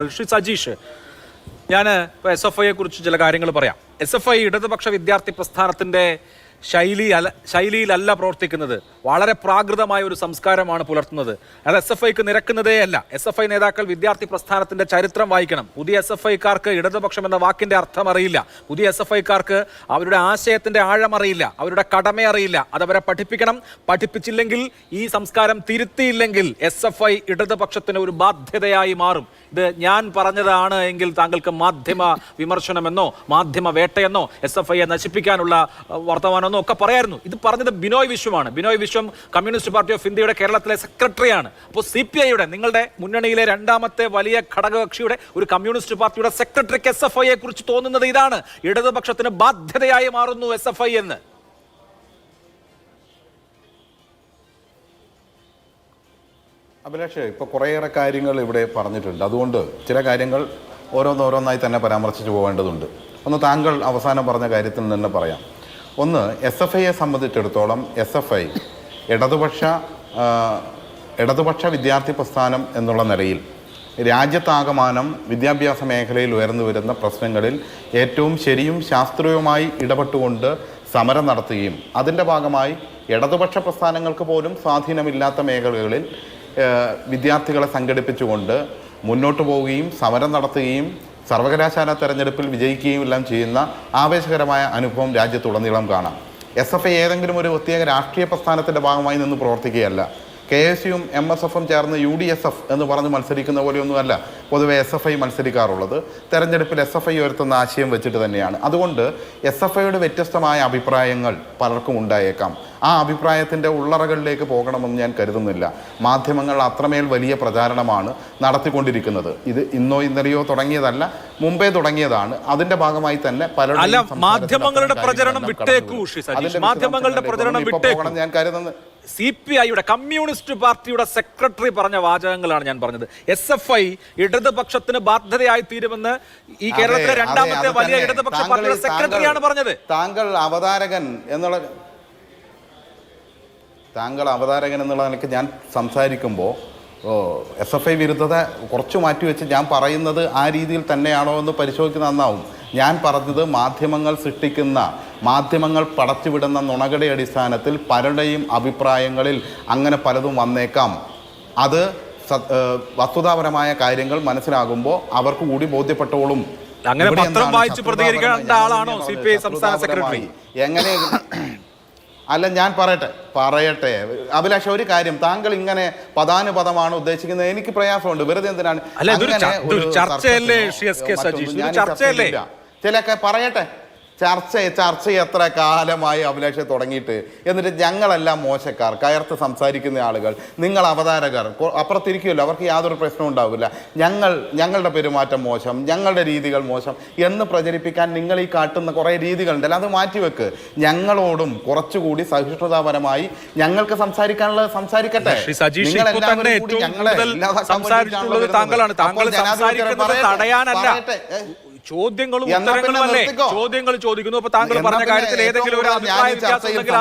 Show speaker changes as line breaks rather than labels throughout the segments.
ശ്രീ സജീഷ്, ഞാൻ ഇപ്പോൾ SFIയെ കുറിച്ച് ചില കാര്യങ്ങൾ പറയാം. SFI ഇടതുപക്ഷ വിദ്യാർത്ഥി പ്രസ്ഥാനത്തിൻ്റെ ശൈലിയിലല്ല പ്രവർത്തിക്കുന്നത്. വളരെ പ്രാകൃതമായ ഒരു സംസ്കാരമാണ് പുലർത്തുന്നത്. അത് SFIക്ക് നിരക്കുന്നതേ അല്ല. SFI നേതാക്കൾ വിദ്യാർത്ഥി പ്രസ്ഥാനത്തിൻ്റെ ചരിത്രം വായിക്കണം. പുതിയ SFIക്കാർക്ക് ഇടതുപക്ഷം എന്ന വാക്കിൻ്റെ അർത്ഥം അറിയില്ല. പുതിയ SFIക്കാർക്ക് അവരുടെ ആശയത്തിൻ്റെ ആഴം അറിയില്ല, അവരുടെ കടമ അറിയില്ല. അതവരെ പഠിപ്പിക്കണം. പഠിപ്പിച്ചില്ലെങ്കിൽ, ഈ സംസ്കാരം തിരുത്തിയില്ലെങ്കിൽ SFI ഇടതുപക്ഷത്തിന് ഒരു ബാധ്യതയായി മാറും. ഇത് ഞാൻ പറഞ്ഞതാണ് എങ്കിൽ താങ്കൾക്ക് മാധ്യമ വിമർശനമെന്നോ മാധ്യമ വേട്ടയെന്നോ SFIയെ നശിപ്പിക്കാനുള്ള വർത്തമാനമെന്നോ ഒക്കെ പറയായിരുന്നു. ഇത് പറഞ്ഞത് Binoy വിശ്വമാണ്. Binoy Viswam communist party of ഇന്ത്യയുടെ കേരളത്തിലെ സെക്രട്ടറിയാണ്. അപ്പോൾ CPIയുടെ, നിങ്ങളുടെ മുന്നണിയിലെ രണ്ടാമത്തെ വലിയ ഘടകകക്ഷിയുടെ ഒരു കമ്മ്യൂണിസ്റ്റ് പാർട്ടിയുടെ സെക്രട്ടറിക്ക് SFIയെ കുറിച്ച് തോന്നുന്നത് ഇതാണ്: ഇടതുപക്ഷത്തിന് ബാധ്യതയായി മാറുന്നു SFI എന്ന്.
അഭിലാഷ്, ഇപ്പോൾ കുറേയേറെ കാര്യങ്ങൾ ഇവിടെ പറഞ്ഞിട്ടുണ്ട്. അതുകൊണ്ട് ചില കാര്യങ്ങൾ ഓരോന്നോരോന്നായി തന്നെ പരാമർശിച്ചു പോകേണ്ടതുണ്ട്. ഒന്ന് താങ്കൾ അവസാനം പറഞ്ഞ കാര്യത്തിൽ നിന്ന് പറയാം. ഒന്ന്, SFIയെ സംബന്ധിച്ചിടത്തോളം SFI ഇടതുപക്ഷ വിദ്യാർത്ഥി പ്രസ്ഥാനം എന്നുള്ള നിലയിൽ രാജ്യത്താകമാനം വിദ്യാഭ്യാസ മേഖലയിൽ ഉയർന്നു വരുന്ന പ്രശ്നങ്ങളിൽ ഏറ്റവും ശരിയും ശാസ്ത്രീയവുമായി ഇടപെട്ടുകൊണ്ട് സമരം നടത്തുകയും അതിൻ്റെ ഭാഗമായി ഇടതുപക്ഷ പ്രസ്ഥാനങ്ങൾക്ക് പോലും സ്വാധീനമില്ലാത്ത മേഖലകളിൽ വിദ്യാർത്ഥികളെ സംഘടിപ്പിച്ചുകൊണ്ട് മുന്നോട്ട് പോവുകയും സമരം നടത്തുകയും സർവകലാശാല തെരഞ്ഞെടുപ്പിൽ വിജയിക്കുകയും എല്ലാം ചെയ്യുന്ന ആവേശകരമായ അനുഭവം രാജ്യത്തുടനീളം കാണാം. SFI ഏതെങ്കിലും ഒരു പ്രത്യേക രാഷ്ട്രീയ പ്രസ്ഥാനത്തിൻ്റെ ഭാഗമായി നിന്ന് പ്രവർത്തിക്കുകയല്ല. KSUവും MSFും ചേർന്ന് UDSF എന്ന് പറഞ്ഞ് മത്സരിക്കുന്ന പോലെയൊന്നുമല്ല പൊതുവെ SFI മത്സരിക്കാറുള്ളത്. തെരഞ്ഞെടുപ്പിൽ SFI ഉയർത്തുന്ന ആശയം വെച്ചിട്ട് തന്നെയാണ്. അതുകൊണ്ട് SFIയുടെ വ്യത്യസ്തമായ അഭിപ്രായങ്ങൾ പലർക്കും ഉണ്ടായേക്കാം. ആ അഭിപ്രായത്തിൻ്റെ ഉള്ളറകളിലേക്ക് പോകണമെന്ന് ഞാൻ കരുതുന്നില്ല. മാധ്യമങ്ങൾ അത്രമേൽ വലിയ പ്രചാരണമാണ് നടത്തിക്കൊണ്ടിരിക്കുന്നത്. ഇത് ഇന്നോ ഇന്നലെയോ തുടങ്ങിയതല്ല, മുമ്പേ തുടങ്ങിയതാണ്. അതിൻ്റെ ഭാഗമായി തന്നെ പലരും
മാധ്യമങ്ങളുടെ പ്രചരണം വിട്ടേക്കൂ. മാധ്യമങ്ങളുടെ പ്രചരണം വിട്ടേക്കണം ഞാൻ കരുതുന്നത്. CPIയുടെ, കമ്മ്യൂണിസ്റ്റ് പാർട്ടിയുടെ സെക്രട്ടറി പറഞ്ഞ വാചകങ്ങളാണ് ഞാൻ പറഞ്ഞത്. SFI ഇടതുപക്ഷത്തിന് ബാധ്യതയായി തീരുമെന്ന് ഈ കേരളത്തിലെ രണ്ടാമത്തെ വലിയ ഇടതുപക്ഷ പാർട്ടിയുടെ സെക്രട്ടറിയാണ് പറഞ്ഞത്.
താങ്കൾ അവതാരകൻ എന്നുള്ള നിലയ്ക്ക് ഞാൻ സംസാരിക്കുമ്പോൾ SFI വിരുദ്ധത കുറച്ച് മാറ്റിവെച്ച് ഞാൻ പറയുന്നത് ആ രീതിയിൽ തന്നെയാണോ എന്ന് പരിശോധിക്കുന്നത് നന്നാവും. ഞാൻ പറഞ്ഞത് മാധ്യമങ്ങൾ പടച്ചുവിടുന്ന നുണകളുടെ അടിസ്ഥാനത്തിൽ പലരുടെയും അഭിപ്രായങ്ങളിൽ അങ്ങനെ പലതും വന്നേക്കാം. അത് വസ്തുതാപരമായ കാര്യങ്ങൾ മനസ്സിലാകുമ്പോൾ അവർക്ക് കൂടി ബോധ്യപ്പെട്ടോളും.
അങ്ങനെ പത്രം വായിച്ച് പ്രതികരിക്കേണ്ട ആളാണോ CPI സംസ്ഥാന സെക്രട്ടറി?
എങ്ങനെ അല്ല, ഞാൻ പറയട്ടെ അഭിലാഷ്, ഒരു കാര്യം, താങ്കൾ ഇങ്ങനെ പദാനുപദമാണ് ഉദ്ദേശിക്കുന്നത്. എനിക്ക് പ്രയാസമുണ്ട്. വെറുതെ എന്തിനാണ് ചിലൊക്കെ പറയട്ടെ. ചർച്ച എത്ര കാലമായി അഭിലാഷ് തുടങ്ങിയിട്ട്, എന്നിട്ട് ഞങ്ങളെല്ലാം മോശക്കാർ, കയർത്ത് സംസാരിക്കുന്ന ആളുകൾ, നിങ്ങൾ അവതാരകർ അപ്പുറത്തിരിക്കുമല്ലോ, അവർക്ക് യാതൊരു പ്രശ്നവും ഉണ്ടാവില്ല. ഞങ്ങളുടെ പെരുമാറ്റം മോശം, ഞങ്ങളുടെ രീതികൾ മോശം എന്ന് പ്രചരിപ്പിക്കാൻ നിങ്ങൾ ഈ കാട്ടുന്ന കുറേ രീതികളുണ്ടല്ലോ, അത് മാറ്റിവെക്ക്. ഞങ്ങളോടും കുറച്ചുകൂടി സഹിഷ്ണുതാപരമായി ഞങ്ങൾക്ക് സംസാരിക്കാനുള്ളത് സംസാരിക്കട്ടെ.
ചോദ്യങ്ങൾ ചോദിക്കുന്നു. അപ്പൊ താങ്കൾ പറഞ്ഞ കാര്യത്തിൽ ഏതെങ്കിലും ഒരു അഭിപ്രായ വ്യത്യാസം ഉണ്ടെങ്കിൽ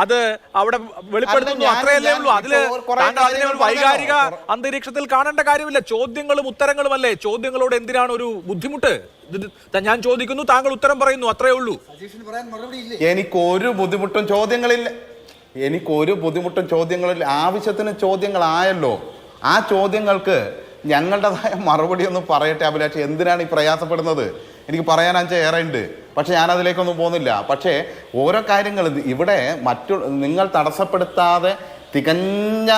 അത് അവിടെ വെളിപ്പെടുത്തുന്നു, അത്രയല്ലേ ഉള്ളൂ. അതിന് ഒരു വൈകാരിക അന്തരീക്ഷത്തിൽ കാണേണ്ട കാര്യമില്ല. ചോദ്യങ്ങളും ഉത്തരങ്ങളുമല്ലേ. ചോദ്യങ്ങളോട് എന്തിനാണ് ഒരു ബുദ്ധിമുട്ട്? ഞാൻ ചോദിക്കുന്നു, താങ്കൾ ഉത്തരം പറയുന്നു, അത്രേ ഉള്ളൂ.
എനിക്കൊരു ബുദ്ധിമുട്ടും ചോദ്യങ്ങളിൽ ആവശ്യത്തിന് ചോദ്യങ്ങളായല്ലോ. ആ ചോദ്യങ്ങൾക്ക് ഞങ്ങളുടേതായ മറുപടി ഒന്ന് പറയട്ടെ അഭിലാഷ്. എന്തിനാണ് ഈ പ്രയാസപ്പെടുന്നത്? എനിക്ക് പറയാനാച്ചാൽ ഏറെ ഉണ്ട്, പക്ഷെ ഞാനതിലേക്കൊന്നും പോകുന്നില്ല. പക്ഷേ ഓരോ കാര്യങ്ങൾ ഇവിടെ നിങ്ങൾ തടസ്സപ്പെടുത്താതെ തികഞ്ഞ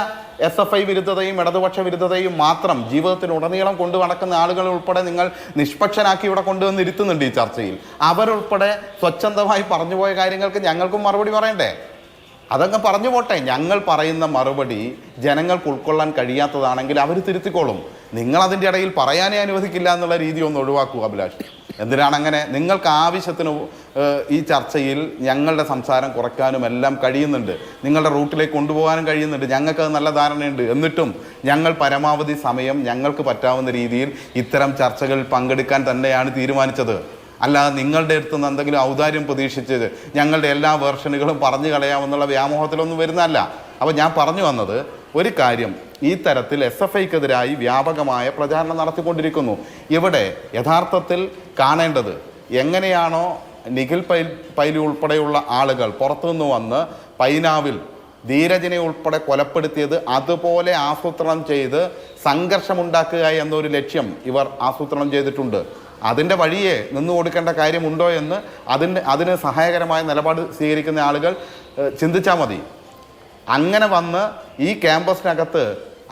SFI വിരുദ്ധതയും ഇടതുപക്ഷ വിരുദ്ധതയും മാത്രം ജീവിതത്തിലുടനീളം കൊണ്ടു നടക്കുന്ന ആളുകൾ ഉൾപ്പെടെ നിങ്ങൾ നിഷ്പക്ഷനാക്കി ഇവിടെ കൊണ്ടുവന്ന് ഇരുത്തുന്നുണ്ട് ഈ ചർച്ചയിൽ. അവരുൾപ്പെടെ സ്വച്ഛന്തമായി പറഞ്ഞുപോയ കാര്യങ്ങൾക്ക് ഞങ്ങൾക്കും മറുപടി പറയണ്ടേ? അതങ്ങ് പറഞ്ഞു പോട്ടെ. ഞങ്ങൾ പറയുന്ന മറുപടി ജനങ്ങൾക്ക് ഉൾക്കൊള്ളാൻ കഴിയാത്തതാണെങ്കിൽ അവർ തിരുത്തിക്കോളും. നിങ്ങളതിൻ്റെ ഇടയിൽ പറയാനേ അനുവദിക്കില്ല എന്നുള്ള രീതി ഒന്ന് ഒഴിവാക്കുക അഭിലാഷ്. എന്തിനാണ് അങ്ങനെ? നിങ്ങൾക്ക് ആവശ്യത്തിന് ഈ ചർച്ചയിൽ ഞങ്ങളുടെ സംസാരം കുറയ്ക്കാനും എല്ലാം കഴിയുന്നുണ്ട്, നിങ്ങളുടെ റൂട്ടിലേക്ക് കൊണ്ടുപോകാനും കഴിയുന്നുണ്ട്. ഞങ്ങൾക്കത് നല്ല ധാരണയുണ്ട്. എന്നിട്ടും ഞങ്ങൾ പരമാവധി സമയം ഞങ്ങൾക്ക് പറ്റാവുന്ന രീതിയിൽ ഇത്തരം ചർച്ചകളിൽ പങ്കെടുക്കാൻ തന്നെയാണ് തീരുമാനിച്ചത്. അല്ലാതെ നിങ്ങളുടെ അടുത്ത് നിന്ന് എന്തെങ്കിലും ഔദാര്യം പ്രതീക്ഷിച്ചത് ഞങ്ങളുടെ എല്ലാ വേർഷനുകളും പറഞ്ഞു കളയാമെന്നുള്ള വ്യാമോഹത്തിലൊന്നും വരുന്നതല്ല. അപ്പോൾ ഞാൻ പറഞ്ഞു വന്നത് ഒരു കാര്യം, ഈ തരത്തിൽ SFIക്കെതിരായി വ്യാപകമായ പ്രചാരണം നടത്തിക്കൊണ്ടിരിക്കുന്നു. ഇവിടെ യഥാർത്ഥത്തിൽ കാണേണ്ടത് എങ്ങനെയാണോ നിഖിൽ പൈലി ഉൾപ്പെടെയുള്ള ആളുകൾ പുറത്തുനിന്ന് വന്ന് പൈനാവിൽ ധീരജിനെ ഉൾപ്പെടെ കൊലപ്പെടുത്തിയത്, അതുപോലെ ആസൂത്രണം ചെയ്ത് സംഘർഷമുണ്ടാക്കുക എന്നൊരു ലക്ഷ്യം ഇവർ ആസൂത്രണം ചെയ്തിട്ടുണ്ട്. അതിൻ്റെ വഴിയെ നിന്നു കൊടുക്കേണ്ട കാര്യമുണ്ടോ എന്ന് അതിന് സഹായകരമായ നിലപാട് സ്വീകരിക്കുന്ന ആളുകൾ ചിന്തിച്ചാൽ മതി. അങ്ങനെ വന്ന് ഈ ക്യാമ്പസിനകത്ത്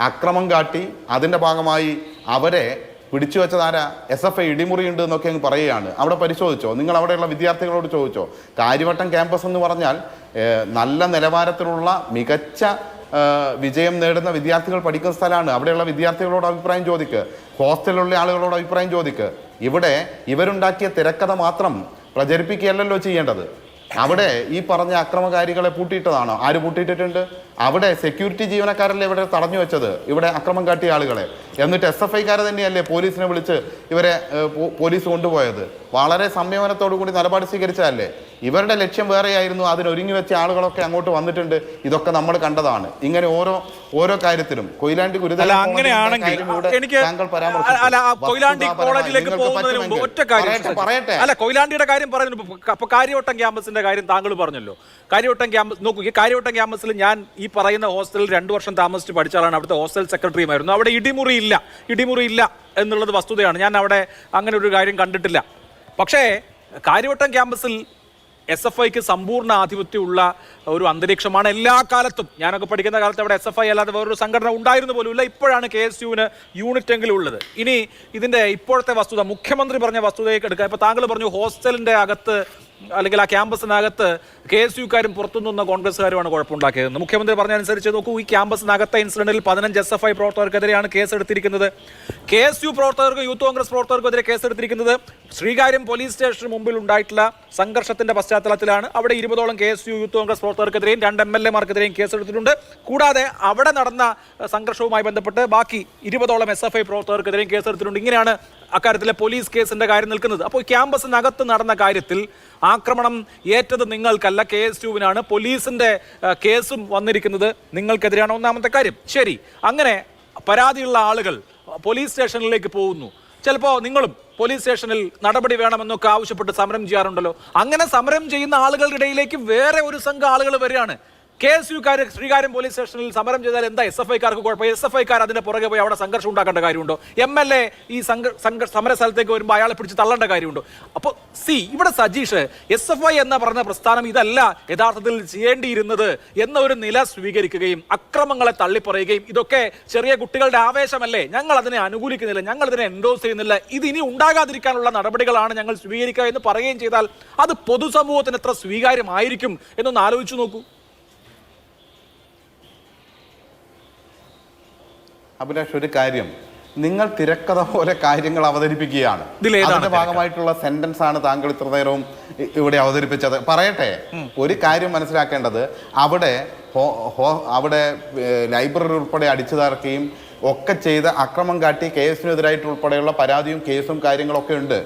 അക്രമം കാട്ടി അതിൻ്റെ ഭാഗമായി അവരെ പിടിച്ചു വെച്ചതാരാ? SFI ഇടിമുറിയുണ്ട് എന്നൊക്കെ അങ്ങ് പറയുകയാണ്. അവിടെ പരിശോധിച്ചോ? നിങ്ങൾ അവിടെയുള്ള വിദ്യാർത്ഥികളോട് ചോദിച്ചോ? കാര്യവട്ടം ക്യാമ്പസ് എന്ന് പറഞ്ഞാൽ നല്ല നിലവാരത്തിലുള്ള മികച്ച വിജയം നേടുന്ന വിദ്യാർത്ഥികൾ പഠിക്കുന്ന സ്ഥലമാണ്. അവിടെയുള്ള വിദ്യാർത്ഥികളോട് അഭിപ്രായം ചോദിക്ക്, ഹോസ്റ്റലിലുള്ള ആളുകളോട് അഭിപ്രായം ചോദിക്ക്. ഇവിടെ ഇവരുണ്ടാക്കിയ തിരക്കഥ മാത്രം പ്രചരിപ്പിക്കുകയല്ലല്ലോ ചെയ്യേണ്ടത്. അവിടെ ഈ പറഞ്ഞ അക്രമകാരികളെ പൂട്ടിയിട്ടതാണോ? ആര് പൂട്ടിയിട്ടിട്ടുണ്ട്? അവിടെ സെക്യൂരിറ്റി ജീവനക്കാരല്ലേ ഇവിടെ തടഞ്ഞു വെച്ചത്, ഇവിടെ അക്രമം കാട്ടിയ ആളുകളെ. എന്നിട്ട് SFIക്കാരെ തന്നെയല്ലേ പോലീസിനെ വിളിച്ച് ഇവരെ പോലീസ് കൊണ്ടുപോയത്. വളരെ സംയമനത്തോടു കൂടി നിലപാട് സ്വീകരിച്ചതല്ലേ. ഇവരുടെ ലക്ഷ്യം വേറെയായിരുന്നു. അതിനൊരുങ്ങി വെച്ച ആളുകളൊക്കെ അങ്ങോട്ട് വന്നിട്ടുണ്ട്. ഇതൊക്കെ നമ്മൾ കണ്ടതാണ്. ഇങ്ങനെ ഓരോ കാര്യത്തിലും കൊയിലാണ്ടി ഗുരുതര
കൊയിലാണ്ടിയുടെ കാര്യം പറഞ്ഞു. അപ്പൊ കാര്യവട്ടം ക്യാമ്പസിന്റെ കാര്യം താങ്കൾ പറഞ്ഞല്ലോ. കാര്യവട്ടം ക്യാമ്പസ് നോക്കൂ. ഈ കാര്യവട്ടം ക്യാമ്പസിൽ ഞാൻ ഈ പറയുന്ന ഹോസ്റ്റലിൽ 2 വർഷം താമസിച്ച് പഠിച്ച ആളാണ്. അവിടുത്തെ ഹോസ്റ്റൽ സെക്രട്ടറിയുമായിരുന്നു. അവിടെ ഇടിമുറിയില്ല എന്നുള്ളത് വസ്തുതയാണ്. ഞാൻ അവിടെ അങ്ങനെ ഒരു കാര്യം കണ്ടിട്ടില്ല. പക്ഷേ കാര്യവട്ടം ക്യാമ്പസിൽ SFIക്ക് സമ്പൂർണ്ണ ആധിപത്യമുള്ള ഒരു അന്തരീക്ഷമാണ് എല്ലാ കാലത്തും. ഞാനൊക്കെ പഠിക്കുന്ന കാലത്ത് അവിടെ SFI അല്ലാതെ വേറൊരു സംഘടന ഉണ്ടായിരുന്നു പോലുമില്ല. ഇപ്പോഴാണ് KSUവിന് യൂണിറ്റെങ്കിലും ഉള്ളത്. ഇനി ഇതിൻ്റെ ഇപ്പോഴത്തെ വസ്തുത, മുഖ്യമന്ത്രി പറഞ്ഞ വസ്തുതയൊക്കെ എടുക്കുക. ഇപ്പോൾ താങ്കൾ പറഞ്ഞു ഹോസ്റ്റലിൻ്റെ അകത്ത് അല്ലെങ്കിൽ ആ ക്യാമ്പസിനകത്ത് KSUക്കാരും പുറത്തുനിന്ന കോൺഗ്രസ്സുകാരുമാണ് കുഴപ്പമുണ്ടാക്കിയതെന്ന്. മുഖ്യമന്ത്രി പറഞ്ഞതനുസരിച്ച് നോക്കൂ, ഈ ക്യാമ്പസിനകത്തെ ഇൻസിഡന്റിൽ 15 SFI പ്രവർത്തകർക്കെതിരെയാണ് കേസെടുത്തിരിക്കുന്നത്. KSU പ്രവർത്തകർക്ക്, യൂത്ത് കോൺഗ്രസ് പ്രവർത്തകർക്കെതിരെ കേസെടുത്തിരിക്കുന്നത് ശ്രീകാര്യം പോലീസ് സ്റ്റേഷന് മുമ്പിൽ ഉണ്ടായിട്ടുള്ള സംഘർഷത്തിന്റെ പശ്ചാത്തലത്തിലാണ്. അവിടെ 20ഓളം KSU യൂത്ത് കോൺഗ്രസ് പ്രവർത്തകർക്കെതിരെയും 2 MLA-മാർക്കെതിരെയും കേസെടുത്തിട്ടുണ്ട്. കൂടാതെ അവിടെ നടന്ന സംഘർഷവുമായി ബന്ധപ്പെട്ട് ബാക്കി 20ഓളം SFI പ്രവർത്തകർക്കെതിരെയും കേസെടുത്തിട്ടുണ്ട്. ഇങ്ങനെയാണ് അക്കാര്യത്തിലെ പോലീസ് കേസിന്റെ കാര്യം നിൽക്കുന്നത്. അപ്പോൾ ക്യാമ്പസിനകത്ത് നടന്ന കാര്യത്തിൽ ആക്രമണം ഏറ്റത് നിങ്ങൾക്കല്ല, KSUവിനാണ്. പോലീസിന്റെ കേസും വന്നിരിക്കുന്നത് നിങ്ങൾക്കെതിരെയാണ്. ഒന്നാമത്തെ കാര്യം. ശരി, അങ്ങനെ പരാതിയുള്ള ആളുകൾ പോലീസ് സ്റ്റേഷനിലേക്ക് പോകുന്നു. ചിലപ്പോൾ നിങ്ങളും പോലീസ് സ്റ്റേഷനിൽ നടപടി വേണമെന്നൊക്കെ ആവശ്യപ്പെട്ട് സമരം ചെയ്യാറുണ്ടല്ലോ. അങ്ങനെ സമരം ചെയ്യുന്ന ആളുകളുടെ ഇടയിലേക്ക് വേറെ ഒരു സംഘം ആളുകൾ വരികയാണ്. KSUക്കാർ ശ്രീകാര്യം പോലീസ് സ്റ്റേഷനിൽ സമരം ചെയ്താൽ എന്താ SFIക്കാർക്ക് കുഴപ്പം? SFIക്കാർ അതിന്റെ പുറകെ പോയി അവിടെ സംഘർഷം ഉണ്ടാക്കേണ്ട കാര്യമുണ്ടോ? MLA ഈ സമര സ്ഥലത്തേക്ക് വരുമ്പോൾ അയാളെ പിടിച്ച് തള്ളേണ്ട കാര്യമുണ്ടോ? അപ്പോൾ ഇവിടെ സജീഷ്, SFI എന്ന പറഞ്ഞ പ്രസ്ഥാനം ഇതല്ല യഥാർത്ഥത്തിൽ ചെയ്യേണ്ടിയിരുന്നത് എന്ന ഒരു നില സ്വീകരിക്കുകയും അക്രമങ്ങളെ തള്ളിപ്പറയുകയും, ഇതൊക്കെ ചെറിയ കുട്ടികളുടെ ആവേശമല്ലേ, ഞങ്ങൾ അതിനെ അനുകൂലിക്കുന്നില്ല, ഞങ്ങൾ ഇതിനെ എൻഡോസ് ചെയ്യുന്നില്ല, ഇത് ഇനി ഉണ്ടാകാതിരിക്കാനുള്ള നടപടികളാണ് ഞങ്ങൾ സ്വീകരിക്കുക എന്ന് പറയുകയും ചെയ്താൽ അത് പൊതുസമൂഹത്തിന് എത്ര സ്വീകാര്യമായിരിക്കും എന്നൊന്ന് ആലോചിച്ചു നോക്കൂ.
അഭിലാഷ്, ഒരു കാര്യം, നിങ്ങൾ തിരക്കഥ പോലെ കാര്യങ്ങൾ അവതരിപ്പിക്കുകയാണ്. അതിന്റെ ഭാഗമായിട്ടുള്ള സെന്റൻസ് ആണ് താങ്കൾ ഇത്ര നേരവും ഇവിടെ അവതരിപ്പിച്ചത്. പറയട്ടെ, ഒരു കാര്യം മനസ്സിലാക്കേണ്ടത്, അവിടെ ലൈബ്രറി ഉൾപ്പെടെ അടിച്ചു തകർക്കുകയും ഒക്കെ ചെയ്ത് അക്രമം കാട്ടി KSUവിനെതിരായിട്ട് ഉൾപ്പെടെയുള്ള പരാതിയും കേസും കാര്യങ്ങളൊക്കെ ഉണ്ട്.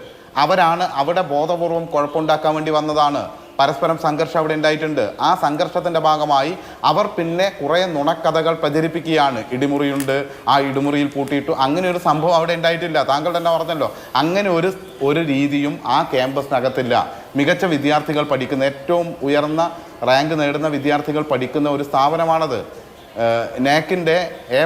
അവരാണ് അവിടെ ബോധപൂർവം കുഴപ്പമുണ്ടാക്കാൻ വേണ്ടി വന്നതാണ്. പരസ്പരം സംഘർഷം അവിടെ ഉണ്ടായിട്ടുണ്ട്. ആ സംഘർഷത്തിൻ്റെ ഭാഗമായി അവർ പിന്നെ കുറേ നുണക്കഥകൾ പ്രചരിപ്പിക്കുകയാണ്. ഇടിമുറിയുണ്ട്, ആ ഇടിമുറിയിൽ പൂട്ടിയിട്ടു, അങ്ങനെ ഒരു സംഭവം അവിടെ ഉണ്ടായിട്ടില്ല. താങ്കൾ തന്നെ പറഞ്ഞല്ലോ, അങ്ങനെ ഒരു രീതിയും ആ ക്യാമ്പസിനകത്തില്ല. മികച്ച വിദ്യാർത്ഥികൾ പഠിക്കുന്ന, ഏറ്റവും ഉയർന്ന റാങ്ക് നേടുന്ന വിദ്യാർത്ഥികൾ പഠിക്കുന്ന ഒരു സ്ഥാപനമാണത്. NACന്റെ A++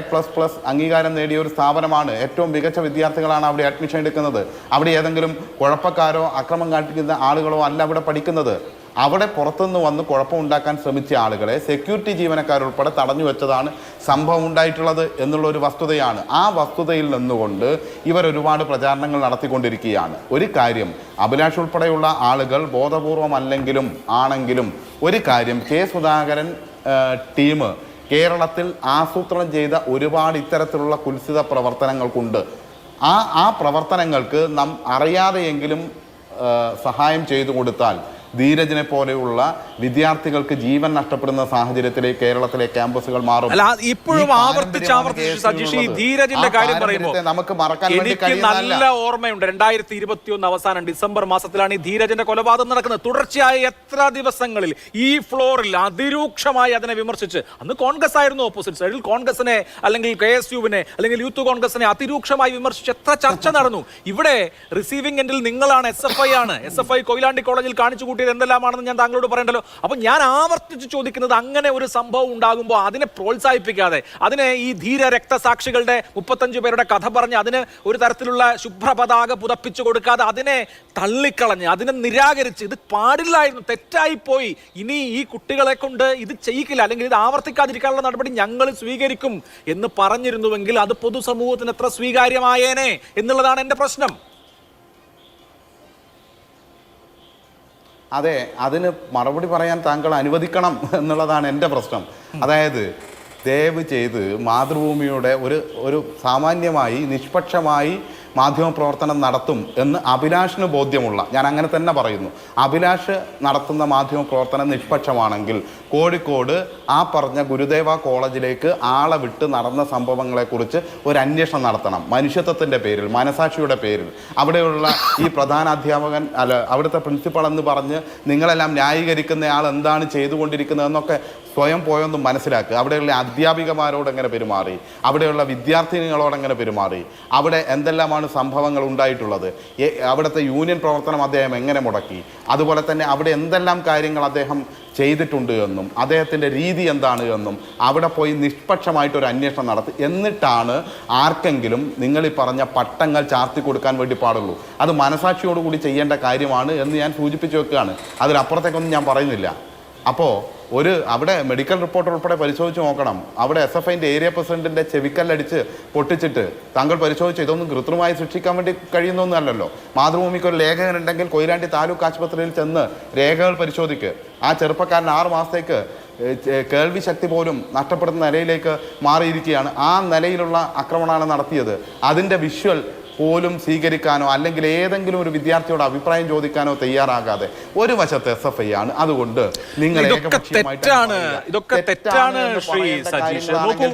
അംഗീകാരം നേടിയ ഒരു സ്ഥാപനമാണ്. ഏറ്റവും മികച്ച വിദ്യാർത്ഥികളാണ് അവിടെ അഡ്മിഷൻ എടുക്കുന്നത്. അവിടെ ഏതെങ്കിലും കുഴപ്പക്കാരോ അക്രമം കാണിക്കുന്ന ആളുകളോ അല്ല അവിടെ പഠിക്കുന്നത്. അവിടെ പുറത്തുനിന്ന് വന്ന് കുഴപ്പമുണ്ടാക്കാൻ ശ്രമിച്ച ആളുകളെ സെക്യൂരിറ്റി ജീവനക്കാരുൾപ്പെടെ തടഞ്ഞു വെച്ചതാണ് സംഭവം ഉണ്ടായിട്ടുള്ളത് എന്നുള്ളൊരു വസ്തുതയാണ്. ആ വസ്തുതയിൽ നിന്നുകൊണ്ട് ഇവർ ഒരുപാട് പ്രചാരണങ്ങൾ നടത്തിക്കൊണ്ടിരിക്കുകയാണ്. ഒരു കാര്യം, അഭിലാഷ് ഉൾപ്പെടെയുള്ള ആളുകൾ ബോധപൂർവമല്ലെങ്കിലും ആണെങ്കിലും ഒരു കാര്യം, സുധാകരൻ ടീം കേരളത്തിൽ ആസൂത്രണം ചെയ്ത ഒരുപാട് ഇത്തരത്തിലുള്ള കുൽസിത പ്രവർത്തനങ്ങൾക്കുണ്ട്. ആ പ്രവർത്തനങ്ങൾക്ക് നാം അറിയാതെയെങ്കിലും സഹായം ചെയ്തു കൊടുത്താൽ ധീരജിനെ പോലെയുള്ള വിദ്യാർത്ഥികൾക്ക് ജീവൻ നഷ്ടപ്പെടുന്ന സാഹചര്യത്തിലേക്ക് കേരളത്തിലെ ക്യാമ്പസുകൾ മാറും.
ഇപ്പോഴും സജീഷ് ഈ ധീരജിന്റെ കാര്യം പറയുമ്പോൾ
നമുക്ക് മറക്കാൻ വേണ്ടി
എനിക്ക് നല്ല ഓർമ്മയുണ്ട്. 2021 അവസാനം ഡിസംബർ മാസത്തിലാണ് ഈ ധീരജിന്റെ കൊലപാതകം നടക്കുന്നത്. തുടർച്ചയായ എത്ര ദിവസങ്ങളിൽ ഈ ഫ്ലോറിൽ അതിരൂക്ഷമായി അതിനെ വിമർശിച്ച്, അന്ന് കോൺഗ്രസ് ആയിരുന്നു ഓപ്പോസിറ്റ് സൈഡിൽ, കോൺഗ്രസിനെ അല്ലെങ്കിൽ KSUവിനെ അല്ലെങ്കിൽ യൂത്ത് കോൺഗ്രസിനെ അതിരൂക്ഷമായി വിമർശിച്ച് എത്ര ചർച്ച നടന്നു. ഇവിടെ റിസീവിംഗ് എൻഡിൽ നിങ്ങളാണ്, SFI ആണ്. SFI കൊയിലാണ്ടി കോളേജിൽ കാണിച്ചു കൂട്ടിയത് എന്തെല്ലാമാണെന്ന് ഞാൻ താങ്കളോട് പറയണ്ടല്ലോ. അപ്പൊ ഞാൻ ആവർത്തിച്ച് ചോദിക്കുന്നത്, അങ്ങനെ ഒരു സംഭവം ഉണ്ടാകുമ്പോൾ അതിനെ പ്രോത്സാഹിപ്പിക്കാതെ, അതിനെ ഈ ധീര രക്തസാക്ഷികളുടെ 35 പേരുടെ കഥ പറഞ്ഞ് അതിന് ഒരു തരത്തിലുള്ള ശുഭ്രപതാക പുതപ്പിച്ചു കൊടുക്കാതെ അതിനെ തള്ളിക്കളഞ്ഞ് അതിനെ നിരാകരിച്ച് ഇത് പാടില്ലായിരുന്നു, തെറ്റായിപ്പോയി, ഇനി ഈ കുട്ടികളെ കൊണ്ട് ഇത് ചെയ്യിക്കില്ല അല്ലെങ്കിൽ ഇത് ആവർത്തിക്കാതിരിക്കാനുള്ള നടപടി ഞങ്ങൾ സ്വീകരിക്കും എന്ന് പറഞ്ഞിരുന്നുവെങ്കിൽ അത് പൊതുസമൂഹത്തിന് എത്ര സ്വീകാര്യമായേനെ എന്നുള്ളതാണ് എന്റെ പ്രശ്നം.
അതെ, അതിന് മറുപടി പറയാൻ താങ്കൾ അനുവദിക്കണം എന്നുള്ളതാണ് എൻ്റെ പ്രശ്നം. അതായത് ദയവ് ചെയ്ത് മാതൃഭൂമിയുടെ ഒരു സാമാന്യമായി നിഷ്പക്ഷമായി മാധ്യമപ്രവർത്തനം നടത്തും എന്ന് അഭിലാഷിന് ബോധ്യമുള്ള, ഞാൻ അങ്ങനെ തന്നെ പറയുന്നു, അഭിലാഷ് നടത്തുന്ന മാധ്യമപ്രവർത്തനം നിഷ്പക്ഷമാണെങ്കിൽ കോഴിക്കോട് ആ പറഞ്ഞ ഗുരുദേവ കോളേജിലേക്ക് ആളെ വിട്ട് നടന്ന സംഭവങ്ങളെക്കുറിച്ച് ഒരു അന്വേഷണം നടത്തണം. മനുഷ്യത്വത്തിൻ്റെ പേരിൽ, മനസാക്ഷിയുടെ പേരിൽ. അവിടെയുള്ള ഈ പ്രധാന അധ്യാപകൻ അവിടുത്തെ പ്രിൻസിപ്പൾ എന്ന് പറഞ്ഞ് നിങ്ങളെല്ലാം ന്യായീകരിക്കുന്ന ആൾ എന്താണ് ചെയ്തുകൊണ്ടിരിക്കുന്നതെന്നൊക്കെ സ്വയം പോയൊന്നും മനസ്സിലാക്കുക. അവിടെയുള്ള അധ്യാപികമാരോട് എങ്ങനെ പെരുമാറി, അവിടെയുള്ള വിദ്യാർത്ഥിനികളോട് എങ്ങനെ പെരുമാറി, അവിടെ എന്തെല്ലാമാണ് സംഭവങ്ങൾ ഉണ്ടായിട്ടുള്ളത്, അവിടുത്തെ യൂണിയൻ പ്രവർത്തനം അദ്ദേഹം എങ്ങനെ മുടക്കി, അതുപോലെ തന്നെ അവിടെ എന്തെല്ലാം കാര്യങ്ങൾ അദ്ദേഹം ചെയ്തിട്ടുണ്ട് എന്നും അദ്ദേഹത്തിൻ്റെ രീതി എന്താണ് എന്നും അവിടെ പോയി നിഷ്പക്ഷമായിട്ടൊരു അന്വേഷണം നടത്തി. എന്നിട്ടാണ് ആർക്കെങ്കിലും നിങ്ങൾ ഈ പറഞ്ഞ പട്ടങ്ങൾ ചാർത്തി കൊടുക്കാൻ വേണ്ടി പാടുള്ളൂ. അത് മനസാക്ഷിയോടുകൂടി ചെയ്യേണ്ട കാര്യമാണ് എന്ന് ഞാൻ സൂചിപ്പിച്ചു വെക്കുകയാണ്. അതിലപ്പുറത്തേക്കൊന്നും ഞാൻ പറയുന്നില്ല. അപ്പോൾ അവിടെ മെഡിക്കൽ റിപ്പോർട്ട് ഉൾപ്പെടെ പരിശോധിച്ച് നോക്കണം. അവിടെ SFIൻ്റെ ഏരിയ പ്രസിഡന്റിൻ്റെ ചെവിക്കല്ലടിച്ച് പൊട്ടിച്ചിട്ട് താങ്കൾ പരിശോധിച്ച് ഇതൊന്നും കൃത്രിമമായി സൃഷ്ടിക്കാൻ വേണ്ടി കഴിയുന്നൊന്നുമല്ലല്ലോ. മാതൃഭൂമിക്ക് ഒരു ലേഖകൻ ഉണ്ടെങ്കിൽ കൊയിലാണ്ടി താലൂക്ക് ആശുപത്രിയിൽ ചെന്ന് രേഖകൾ പരിശോധിക്ക്. ആ ചെറുപ്പക്കാരൻ 6 മാസത്തേക്ക് കേൾവി ശക്തി പോലും നഷ്ടപ്പെടുന്ന നിലയിലേക്ക് മാറിയിരിക്കുകയാണ്. ആ നിലയിലുള്ള ആക്രമണമാണ് നടത്തിയത്. അതിൻ്റെ വിഷ്വൽ പോലും സ്വീകരിക്കാനോ അല്ലെങ്കിൽ ഏതെങ്കിലും ഒരു വിദ്യാർത്ഥിയോട് അഭിപ്രായം ചോദിക്കാനോ തയ്യാറാകാതെ ഒരു വശത്ത് SFI ആണ്. അതുകൊണ്ട് നിങ്ങൾ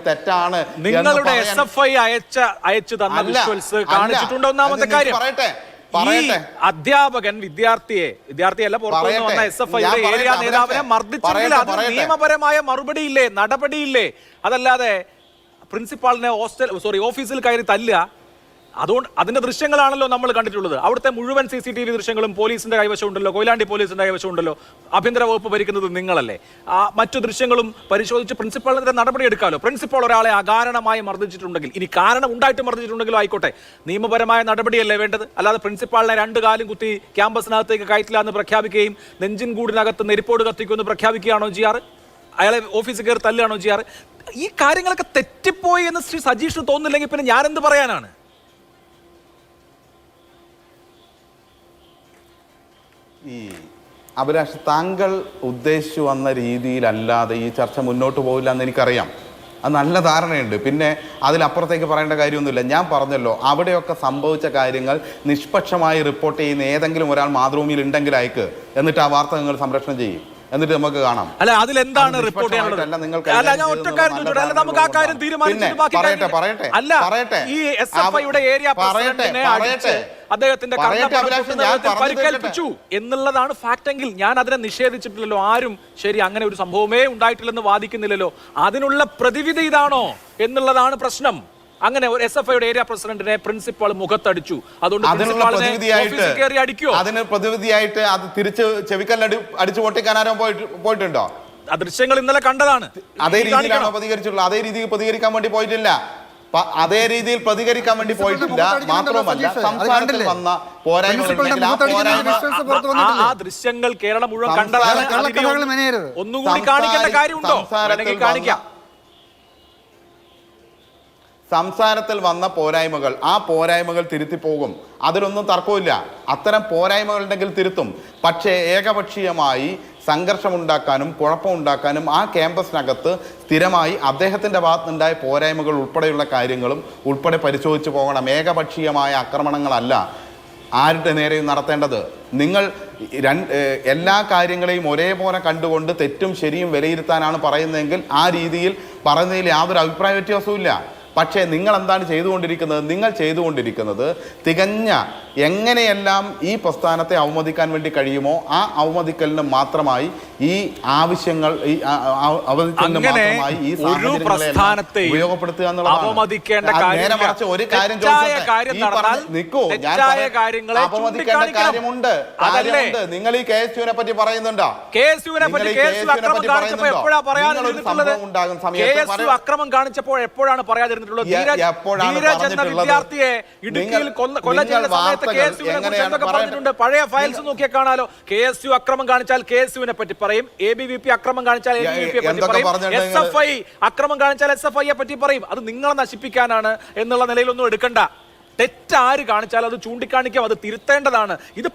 തെറ്റാണ്
നിങ്ങളുടെ SFI അയച്ചു തന്ന വിഷ്വൽസ് കാണിച്ചിട്ടുണ്ട്. ഒന്നാമത്തെ കാര്യം അധ്യാപകൻ വിദ്യാർത്ഥിയല്ല പുറത്തുനിന്ന് വന്ന SFIയുടെ ഏരിയ നേതാവിനെ മർദ്ദിച്ചെങ്കിൽ അതിന് നിയമപരമായ മറുപടിയില്ലേ, നടപടിയില്ലേ? അതല്ലാതെ പ്രിൻസിപ്പാളിനെ ഓഫീസിൽ കയറി തല്ലുക, അതുകൊണ്ട് അതിന്റെ ദൃശ്യങ്ങളാണല്ലോ നമ്മൾ കണ്ടിട്ടുള്ളത്. അവിടുത്തെ മുഴുവൻ CCTV ദൃശ്യങ്ങളും പോലീസിന്റെ കൈവശമുണ്ടല്ലോ, കൊയിലാണ്ടി പോലീസിന്റെ കൈവശമുണ്ടല്ലോ. ആഭ്യന്തര വകുപ്പ് ഭരിക്കുന്നത് നിങ്ങളല്ലേ. മറ്റു ദൃശ്യങ്ങളും പരിശോധിച്ച് പ്രിൻസിപ്പാളിനെതിരെ നടപടി എടുക്കാമല്ലോ. പ്രിൻസിപ്പാൾ ഒരാളെ അകാരണമായി മർദ്ദിച്ചിട്ടുണ്ടെങ്കിൽ, ഇനി കാരണം ഉണ്ടായിട്ട് മർദ്ദിച്ചിട്ടുണ്ടെങ്കിലും ആയിക്കോട്ടെ, നിയമപരമായ നടപടിയല്ലേ വേണ്ടത്. അല്ലാതെ പ്രിൻസിപ്പാളിനെ 2 കാലും കുത്തി ക്യാമ്പസിനകത്തേക്ക് കയറ്റില്ല എന്ന് പ്രഖ്യാപിക്കുകയും നെഞ്ചിൻ കൂടിനകത്ത് നെരിപ്പോട് കത്തിക്കുമെന്ന് പ്രഖ്യാപിക്കുകയാണോ ചെയ്യാറ്? അയാളെ ഓഫീസിൽ കയറി തല്ലുകയാണോ ചെയ്യാറ്? ഈ കാര്യങ്ങളൊക്കെ തെറ്റിപ്പോയി എന്ന് ശ്രീ സജീഷിന് തോന്നുന്നില്ലെങ്കിൽ പിന്നെ ഞാനെന്ത് പറയാനാണ്?
ഈ അഭിലാഷ്, താങ്കൾ ഉദ്ദേശിച്ചു വന്ന രീതിയിലല്ലാതെ ഈ ചർച്ച മുന്നോട്ട് പോകില്ല എന്ന് എനിക്കറിയാം. അത് നല്ല ധാരണയുണ്ട്. പിന്നെ അതിലപ്പുറത്തേക്ക് പറയേണ്ട കാര്യമൊന്നുമില്ല. ഞാൻ പറഞ്ഞല്ലോ, അവിടെയൊക്കെ സംഭവിച്ച കാര്യങ്ങൾ നിഷ്പക്ഷമായി റിപ്പോർട്ട് ചെയ്യുന്ന ഏതെങ്കിലും ഒരാൾ മാതൃഭൂമിയിൽ ഉണ്ടെങ്കിൽ അയക്ക്. എന്നിട്ട് ആ വാർത്ത നിങ്ങൾ സംപ്രേഷണം ചെയ്യും. എന്നിട്ട് നമുക്ക് കാണാം.
അല്ല, അതിലെന്താണ് റിപ്പോർട്ട് ചെയ്യാനുള്ളത്? നമുക്ക് ആ കാര്യം തീരുമാനിച്ചിട്ട് ഈ SFIയുടെ ഏരിയ പ്രസിഡന്റിനെ അടിച്ച് അദ്ദേഹത്തിന്റെ പരിക്കേൽപ്പിച്ചു എന്നുള്ളതാണ് ഫാക്ട് എങ്കിൽ ഞാൻ അതിനെ നിഷേധിച്ചിട്ടില്ലല്ലോ. ആരും ശരി അങ്ങനെ ഒരു സംഭവമേ ഉണ്ടായിട്ടില്ലെന്ന് വാദിക്കുന്നില്ലല്ലോ. അതിനുള്ള പ്രതിവിധി ഇതാണോ എന്നുള്ളതാണ് പ്രശ്നം. അങ്ങനെ ഒരു SFIയുടെ ഏരിയ പ്രസിഡന്റിനെ പ്രിൻസിപ്പാൾ മുഖത്തടിച്ചു, അതുകൊണ്ട്
അതിന് പ്രതിവിധിയായിട്ട് അത് തിരിച്ച് ചെവിക്കല്ല് അടിച്ചു പൊട്ടിക്കാൻ ആരോ പോയിട്ടുണ്ടോ?
ആ ദൃശ്യങ്ങൾ ഇന്നലെ കണ്ടതാണ്.
അതേ രീതിയിലാണോ പ്രതികരിച്ചിട്ടുള്ളത്? അതേ രീതിയിൽ പ്രതികരിക്കാൻ വേണ്ടി പോയിട്ടില്ല. അതേ രീതിയിൽ പ്രതികരിക്കാൻ വേണ്ടി പോയിട്ടില്ല. മാത്രമല്ല, സംസ്ഥാനത്തിൽ വന്ന
ആ ദൃശ്യങ്ങൾ കേരളം മുഴുവൻ കണ്ടതാണ്. ഒന്നുകൂടി കാണിക്കേണ്ട കാര്യമുണ്ടോ? കാണിക്കാം.
സംസാരത്തിൽ വന്ന പോരായ്മകൾ, ആ പോരായ്മകൾ തിരുത്തി പോകും. അതിലൊന്നും തർക്കമില്ല. അത്തരം പോരായ്മകളുണ്ടെങ്കിൽ തിരുത്തും. പക്ഷേ ഏകപക്ഷീയമായി സംഘർഷമുണ്ടാക്കാനും കുഴപ്പമുണ്ടാക്കാനും ആ ക്യാമ്പസിനകത്ത് സ്ഥിരമായി അദ്ദേഹത്തിൻ്റെ ഭാഗത്തുനിന്നുണ്ടായ പോരായ്മകൾ ഉൾപ്പെടെയുള്ള കാര്യങ്ങളും ഉൾപ്പെടെ പരിശോധിച്ച് പോകണം. ഏകപക്ഷീയമായ ആക്രമണങ്ങളല്ല ആരുടെ നേരെയും നടത്തേണ്ടത്. നിങ്ങൾ എല്ലാ കാര്യങ്ങളെയും ഒരേപോലെ കണ്ടുകൊണ്ട് തെറ്റും ശരിയും വിലയിരുത്താനാണ് പറയുന്നതെങ്കിൽ ആ രീതിയിൽ പറയുന്നതിൽ യാതൊരു അഭിപ്രായ വ്യത്യാസവും ഇല്ല. പക്ഷേ നിങ്ങൾ എന്താണ് ചെയ്തുകൊണ്ടിരിക്കുന്നത്? നിങ്ങൾ ചെയ്തുകൊണ്ടിരിക്കുന്നത് തികഞ്ഞ എങ്ങനെയെല്ലാം ഈ പ്രസ്ഥാനത്തെ അവമതിക്കാൻ വേണ്ടി കഴിയുമോ ആ അവമതിക്കലിന് മാത്രമായി ഈ ആവശ്യങ്ങൾ ഈ അവമതിക്കലിന് മാത്രമായി ഈ സാഹചര്യങ്ങളെല്ലാം ഉപയോഗപ്പെടുത്തുക എന്നുള്ളതാണ്. ഒരു കാര്യം നിൽക്കൂ, ഞാൻ അവമതിക്കേണ്ട കാര്യമുണ്ട്. നിങ്ങൾ ഈ KSUവിനെ പറ്റി പറയുന്നുണ്ടോ?
അക്രമം കാണിച്ചപ്പോൾ എപ്പോഴാണ് പറയാതിരുന്നത്? വിദ്യാർത്ഥിയെ ഇടുക്കിയിൽ കൊല ചെയ്ത സമയത്ത് പറഞ്ഞിട്ടുണ്ട്. പഴയ ഫയൽസ് നോക്കിയാൽ കാണാലോ. KSU അക്രമം കാണിച്ചാൽ KSUവിനെ പറ്റി പറയും, ABVP അക്രമം കാണിച്ചാൽ ABVP പറ്റി പറയും, SFI അക്രമം കാണിച്ചാൽ SFIയെ പറ്റി പറയും. അത് നിങ്ങളെ നശിപ്പിക്കാനാണ് എന്നുള്ള നിലയിലൊന്നും എടുക്കണ്ട. തെറ്റാര് കാണിച്ചാൽ അത് ചൂണ്ടിക്കാണിക്കാം, അത് തിരുത്തേണ്ടതാണ്. ഇത്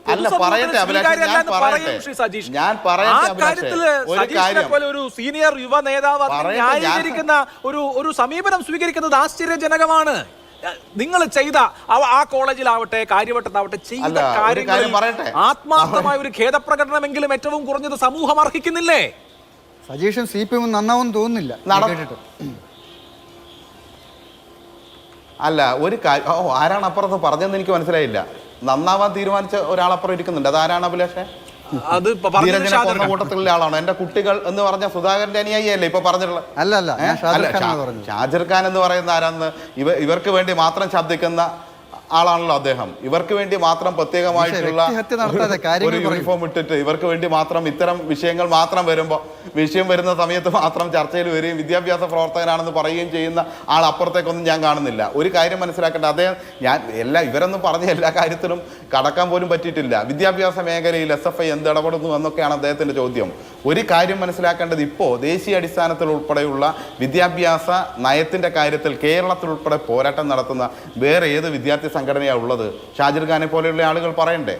സജീഷിനെ പോലെ ഒരു സീനിയർ യുവ നേതാവ് ന്യായീകരിക്കുന്ന ഒരു സമീപനം സ്വീകരിക്കുന്നത് ആശ്ചര്യജനകമാണ്. നിങ്ങൾ ചെയ്ത ആ കോളേജിലാവട്ടെ കാര്യവട്ടത്താവട്ടെ ചെയ്ത കാര്യങ്ങളിൽ ആത്മാർത്ഥമായ ഒരു ഖേദപ്രകടനമെങ്കിലും ഏറ്റവും കുറഞ്ഞത് സമൂഹം അർഹിക്കുന്നില്ലേ?
സജീഷൻ CPM നന്നാവും തോന്നുന്നില്ല.
അല്ല, ഒരു കാര്യം ആരാണ് അപ്പുറത്ത് പറഞ്ഞതെന്ന് എനിക്ക് മനസ്സിലായില്ല. നന്നാവാൻ തീരുമാനിച്ച ഒരാളപ്പുറം ഇരിക്കുന്നുണ്ട്. അതാരാണ് അഭിലാഷേ? ധീരജനെ കൊന്ന കൂട്ടത്തിലുള്ള ആളാണോ? എന്റെ കുട്ടികൾ എന്ന് പറഞ്ഞ സുധാകരന്റെ അനുയായിയല്ലേ ഇപ്പൊ പറഞ്ഞിട്ടുള്ളത്? ഷാജിർ ഖാൻ എന്ന് പറയുന്ന ആരാന്ന് ഇവർക്ക് വേണ്ടി മാത്രം ശബ്ദിക്കുന്ന ആളാണല്ലോ അദ്ദേഹം. ഇവർക്ക് വേണ്ടി മാത്രം പ്രത്യേകമായിട്ടുള്ള ഒരു യൂണിഫോം ഇട്ടിട്ട് ഇവർക്ക് വേണ്ടി മാത്രം ഇത്തരം വിഷയങ്ങൾ മാത്രം വരുമ്പോൾ വിഷയം വരുന്ന സമയത്ത് മാത്രം ചർച്ചയിൽ വരികയും വിദ്യാഭ്യാസ പ്രവർത്തകനാണെന്ന് പറയുകയും ചെയ്യുന്ന ആൾ അപ്പുറത്തേക്കൊന്നും ഞാൻ കാണുന്നില്ല. ഒരു കാര്യം മനസ്സിലാക്കേണ്ട, അദ്ദേഹം ഇവരൊന്നും പറഞ്ഞ എല്ലാ കാര്യത്തിലും കടക്കാൻ പോലും പറ്റിയിട്ടില്ല. വിദ്യാഭ്യാസ മേഖലയിൽ SFI എന്ത് ഇടപെടുന്നു എന്നൊക്കെയാണ് അദ്ദേഹത്തിന്റെ ചോദ്യം. ഒരു കാര്യം മനസ്സിലാക്കേണ്ടത്, ഇപ്പോൾ ദേശീയ അടിസ്ഥാനത്തിൽ ഉൾപ്പെടെയുള്ള വിദ്യാഭ്യാസ നയത്തിന്റെ കാര്യത്തിൽ കേരളത്തിൽ ഉൾപ്പെടെ പോരാട്ടം നടത്തുന്ന വേറെ ഏത് വിദ്യാർത്ഥി സംഘടനയാണ് ഉള്ളത്? ഷാജിർ ഖാനെ പോലെയുള്ള ആളുകൾ പറയണ്ടേ?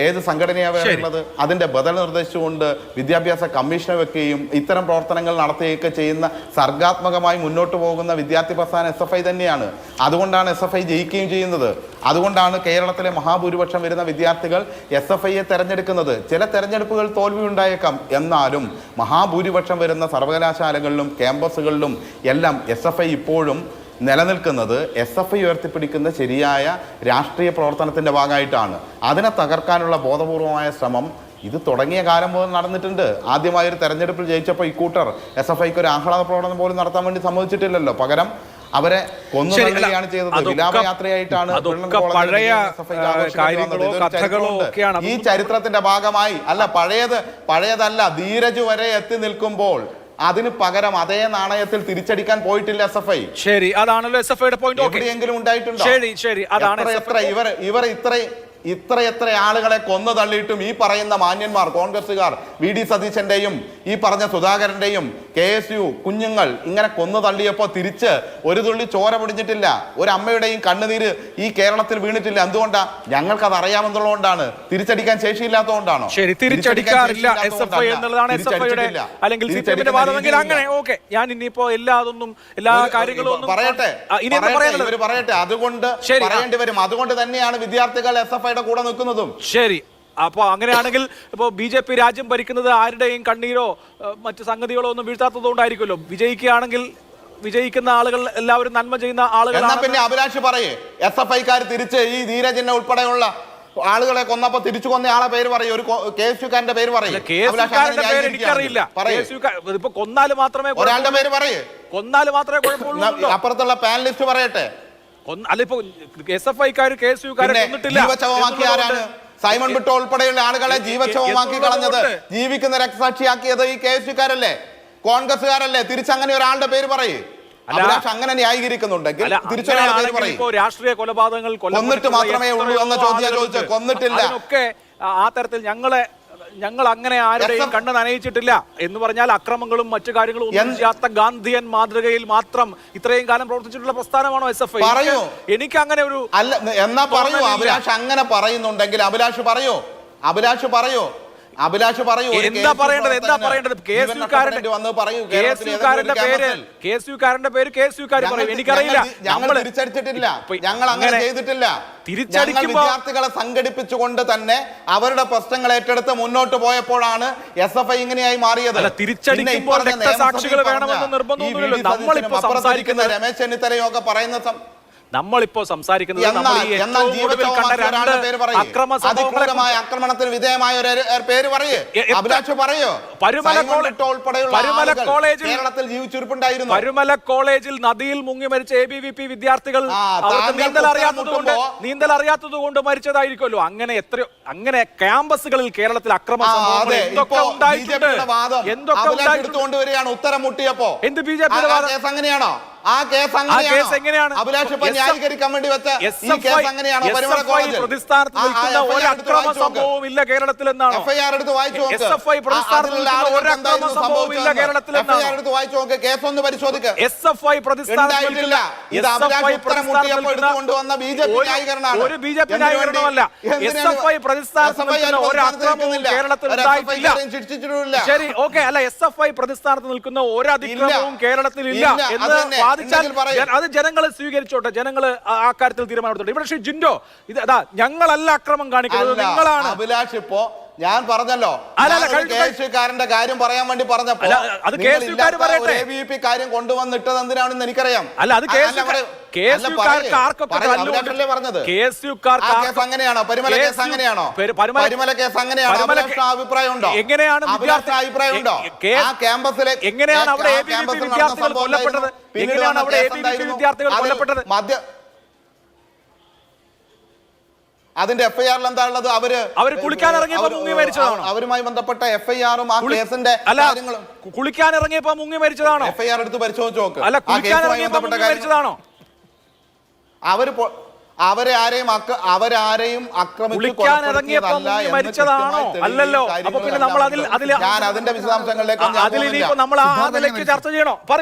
ഏത് സംഘടനയാണ് ഉള്ളത്? അതിന്റെ ബദൽ നിർദ്ദേശിച്ചുകൊണ്ട് വിദ്യാഭ്യാസ കമ്മീഷനെ വെക്കുകയും ഇത്തരം പ്രവർത്തനങ്ങൾ നടത്തുകയൊക്കെ ചെയ്യുന്ന സർഗാത്മകമായി മുന്നോട്ട് പോകുന്ന വിദ്യാർത്ഥി പ്രസ്ഥാനം SFI തന്നെയാണ്. അതുകൊണ്ടാണ് SFI ജയിക്കുകയും ചെയ്യുന്നത്. അതുകൊണ്ടാണ് കേരളത്തിലെ മഹാഭൂരിപക്ഷം വരുന്ന വിദ്യാർത്ഥികൾ SFIയെ തെരഞ്ഞെടുക്കുന്നത്. ചില തെരഞ്ഞെടുപ്പുകൾ തോൽവി ഉണ്ടായേക്കാം, എന്നാലും മഹാഭൂരിപക്ഷം വരുന്ന സർവകലാശാലകളിലും ക്യാമ്പസുകളിലും എല്ലാം SFI ഇപ്പോഴും നിലനിൽക്കുന്നത് SFI ഉയർത്തിപ്പിടിക്കുന്ന ശരിയായ രാഷ്ട്രീയ പ്രവർത്തനത്തിൻ്റെ ഭാഗമായിട്ടാണ്. അതിനെ തകർക്കാനുള്ള ബോധപൂർവമായ ശ്രമം ഇത് തുടങ്ങിയ കാലം മുതൽ നടന്നിട്ടുണ്ട്. ആദ്യമായൊരു തെരഞ്ഞെടുപ്പിൽ ജയിച്ചപ്പോൾ ഇക്കൂട്ടർ SFIക്ക് ഒരു ആഹ്ലാദ പ്രകടനം പോലും നടത്താൻ വേണ്ടി സമ്മതിച്ചിട്ടില്ലല്ലോ. പകരം അവരെ കൊന്നുതള്ളുകയാണ് ചെയ്തത്. വിലാപയാത്രയായിട്ടാണ് ഈ ചരിത്രത്തിന്റെ ഭാഗമായി. അല്ല, പഴയതല്ല, ധീരജ് വരെ എത്തി നിൽക്കുമ്പോൾ അതിന് പകരം അതേ നാണയത്തിൽ തിരിച്ചടിക്കാൻ പോയിട്ടില്ല SFI.
ശരി, അതാണല്ലോ SFIയുടെ പോയിന്റ്.
എവിടെയെങ്കിലും ഉണ്ടായിട്ടുണ്ടോ?
ശരി, അതാണ്
ഇവർ ഇത്ര ആളുകളെ കൊന്നു തള്ളിയിട്ടും ഈ പറയുന്ന മാന്യന്മാർ, കോൺഗ്രസുകാർ, VD സതീശന്റെയും ഈ പറഞ്ഞ സുധാകരന്റെയും KSU കുഞ്ഞുങ്ങൾ ഇങ്ങനെ കൊന്നു തള്ളിയപ്പോൾ തിരിച്ച് ഒരു തുള്ളി ചോര പൊടിഞ്ഞിട്ടില്ല. ഒരു അമ്മയുടെയും കണ്ണുനീര് ഈ കേരളത്തിൽ വീണിട്ടില്ല. എന്തുകൊണ്ടാ? ഞങ്ങൾക്കത് അറിയാമെന്നുള്ളതുകൊണ്ടാണ്. തിരിച്ചടിക്കാൻ ശേഷിയില്ലാത്തതുകൊണ്ടാണോ?
ശരി, തിരിച്ചടിക്കാറില്ല SFI എന്നുള്ളതാണ് SFIയുടെ അല്ലെങ്കിൽ CPMന്റെ വാദമെങ്കിൽ അങ്ങനെ ഓക്കെ. ഞാൻ ഇനിയിപ്പോ എല്ലാ കാര്യങ്ങളും
പറയട്ടെ. അതുകൊണ്ട് പറയേണ്ടി വരും. അതുകൊണ്ട് തന്നെയാണ് വിദ്യാർത്ഥികൾ SFI കൂടെ നിൽക്കുന്നതും.
ശരി, അപ്പൊ അങ്ങനെയാണെങ്കിൽ ഇപ്പൊ BJP രാജ്യം ഭരിക്കുന്നത് ആരുടെയും കണ്ണീരോ മറ്റു സംഗതികളോ ഒന്നും വീഴ്ത്താത്തതുകൊണ്ടായിരിക്കുമല്ലോ. വിജയിക്കുകയാണെങ്കിൽ വിജയിക്കുന്ന ആളുകൾ എല്ലാവരും നന്മ ചെയ്യുന്ന ആളുകൾ.
പിന്നെ അഭിലാഷ് പറയേ, SFIക്കാർ തിരിച്ച് ഈ ധീരജിനെ ഉൾപ്പെടെയുള്ള ആളുകളെ കൊന്നപ്പോ തിരിച്ചു കൊന്ന ആളെ പേര് പറയും, ഒരു KSUക്കാരന്റെ പേര് പറയും.
എനിക്കറിയില്ല. ഇപ്പൊ കൊന്നാല് മാത്രമേ
ഒരാളുടെ പേര് പറയേ,
കൊന്നാല് മാത്രമേ കുഴപ്പമുള്ളൂ.
അപ്പുറത്തുള്ള പാനലിസ്റ്റ് പറയട്ടെ.
അല്ല, ഇപ്പൊ SFIക്കാര് KSUക്കാരെ കൊന്നിട്ടില്ല.
സൈമൺ ബിട്ടോ ഉൾപ്പെടെയുള്ള ആളുകളെ ജീവച്ഛവമാക്കി കളഞ്ഞത്, ജീവിക്കുന്ന രക്തസാക്ഷിയാക്കിയത് ഈ KSUക്കാരല്ലേ, കോൺഗ്രസുകാരല്ലേ? തിരിച്ചങ്ങനെ ഒരാളുടെ പേര് പറയേ. അങ്ങനെ ന്യായീകരിക്കുന്നുണ്ടെങ്കിൽ
രാഷ്ട്രീയ കൊലപാതകങ്ങൾ
കൊന്നിട്ട് മാത്രമേ ഉള്ളൂ എന്ന ചോദ്യം ചോദിച്ചു. കൊന്നിട്ടില്ല.
ആ തരത്തിൽ ഞങ്ങൾ അങ്ങനെ ആരുടെയും കണ്ണ് നനയിച്ചിട്ടില്ല എന്ന് പറഞ്ഞാൽ അക്രമങ്ങളും മറ്റു കാര്യങ്ങളും ഒന്നും ചെയ്യാത്ത ഗാന്ധിയൻ മാതൃകയിൽ മാത്രം ഇത്രയും കാലം പ്രവർത്തിച്ചിട്ടുള്ള പ്രസ്ഥാനമാണോ SFI?
പറയൂ.
എനിക്ക് അങ്ങനെ ഒരു
എന്നാ പറയൂ. അഭിലാഷ് അങ്ങനെ പറയുന്നുണ്ടെങ്കിൽ അഭിലാഷ് പറയൂ. അഭിലാഷ് പറയൂ.
എന്താ പറയേണ്ടത്? കേസുകാരന്റെ പേര് കേസുകാർ പറയും. എനിക്കറിയില്ല.
ഞങ്ങൾ തിരിച്ചടിച്ചിട്ടില്ല. ഞങ്ങൾ അങ്ങനെ ചെയ്തിട്ടില്ല. വിദ്യാർത്ഥികളെ സംഘടിപ്പിച്ചുകൊണ്ട് തന്നെ അവരുടെ പ്രശ്നങ്ങൾ ഏറ്റെടുത്ത് മുന്നോട്ട് പോയപ്പോഴാണ് SFI ഇങ്ങനെയായി മാറിയത്.
തിരിച്ചടിക്കുമ്പോൾ രക്തസാക്ഷികൾ വേണമെന്ന് നിർബന്ധമൊന്നുമില്ലല്ലോ. നമ്മളിപ്പോ സംസാരിക്കുന്ന
രമേശ് ചെന്നിത്തലയൊക്കെ പറയുന്ന
നമ്മളിപ്പോ സംസാരിക്കുന്നത്
ആക്രമണത്തിന് വിധേയമായ ഒരു പേര് പറയൂ. അഭിലാഷ് പറയൂ. കേരളത്തിൽ ജീവിച്ചിരിപ്പുണ്ടായിരുന്നു.
പരുമല കോളേജിൽ നദിയിൽ മുങ്ങി മരിച്ച ABVP വിദ്യാർത്ഥികൾ നീന്തൽ അറിയാത്തത് കൊണ്ട് മരിച്ചതായിരിക്കുമല്ലോ. അങ്ങനെ എത്രയോ അങ്ങനെ ക്യാമ്പസുകളിൽ കേരളത്തിൽ അക്രമ സംഭവങ്ങൾ എന്തൊക്കെ
എടുത്തുകൊണ്ടുവരികയാണ് ഉത്തരം മുട്ടിയപ്പോ.
എന്ത് BJP
അങ്ങനെയാണോ? ആ കേസ് എങ്ങനെയാണ് അഭിലാഷ് ന്യായീകരിക്കാൻ വേണ്ടി വെച്ച ഈ കേസ് എങ്ങനെയാണോ?
ഇല്ല കേരളത്തിൽ എന്നാണ്
FIR എടുത്ത് വായിച്ചു നോക്ക്. വായിച്ചു നോക്ക്. കേസ് ഒന്ന് പരിശോധിക്കുക. ഇത് അഭിലാഷ് ഉത്തരം മുട്ടിയപ്പോൾ എടുത്തുകൊണ്ടുവന്ന BJP ന്യായീകരണമാണ്.
ഒരു BJP ന്യായീകരണമല്ല. SFI പ്രതിസ്ഥാനത്ത് ഒരു അക്രമവും കേരളത്തിൽ ഉണ്ടായിട്ടില്ല. ശരി, ഓക്കെ. അല്ല, SFI പ്രതിസ്ഥാനത്ത് നിൽക്കുന്ന ഒരു അതിക്രമവും കേരളത്തിൽ ഇല്ല എന്ന് അത് ജനങ്ങൾ സ്വീകരിച്ചോട്ടെ. ജനങ്ങൾ ആ കാര്യത്തിൽ തീരുമാനമെടുത്തോട്ടെ. ഇവിടെ ശ്രീ ജിൻഡോ, ഇത് ഞങ്ങളല്ല അക്രമം കാണിക്കുന്നത്, നിങ്ങളാണ്.
അഭിലാഷ് ഇപ്പോ ഞാൻ പറഞ്ഞല്ലോ, കേസുകാരന്റെ കാര്യം പറയാൻ വേണ്ടി പറഞ്ഞപ്പോ ABVP കാര്യം കൊണ്ടുവന്നിട്ടത് എന്തിനാണെന്ന് എനിക്കറിയാം.
അല്ല, അത്
അങ്ങനെയാണോ? പരിമല കേസ് അങ്ങനെയാണോ? പരിമല കേസ് അങ്ങനെയാണോ? അഭിപ്രായം ഉണ്ടോ?
എങ്ങനെയാണ്
അഭിപ്രായം ഉണ്ടോ? ആ ക്യാമ്പസിലെ
എങ്ങനെയാണ് അവിടെ ABVP വിദ്യാർത്ഥികൾ കൊല്ലപ്പെട്ടത്? എങ്ങനെയാണ് അവിടെ ABVP വിദ്യാർത്ഥികൾ കൊല്ലപ്പെട്ടത്?
അതിന്റെ FIR എന്താ ഉള്ളത്?
അവര് കുളിക്കാൻ ഇറങ്ങിയപ്പോ മുങ്ങി മരിച്ചതാണോ?
അവരുമായി ബന്ധപ്പെട്ട FIR-ഉം ആ കേസിന്റെ കാര്യങ്ങളും.
കുളിക്കാൻ ഇറങ്ങിയപ്പോ മുങ്ങി മരിച്ചതാണോ?
FIR എടുത്ത് പരിശോധിച്ച് നോക്ക്.
അല്ല, കുളിക്കാൻ ഇറങ്ങിയപ്പോ മുങ്ങി മരിച്ചതാണോ?
അവരാരെയും
കുളിക്കാൻ ഇറങ്ങിയപ്പോ മുങ്ങി മരിച്ചതാണോ? അല്ലല്ലോ. അപ്പൊ പിന്നെ നമ്മൾ
ഞാൻ അതിന്റെ വിശദാംശങ്ങളിലേക്ക്
നമ്മൾ ആ നിലയ്ക്ക് ചർച്ച ചെയ്യണോ?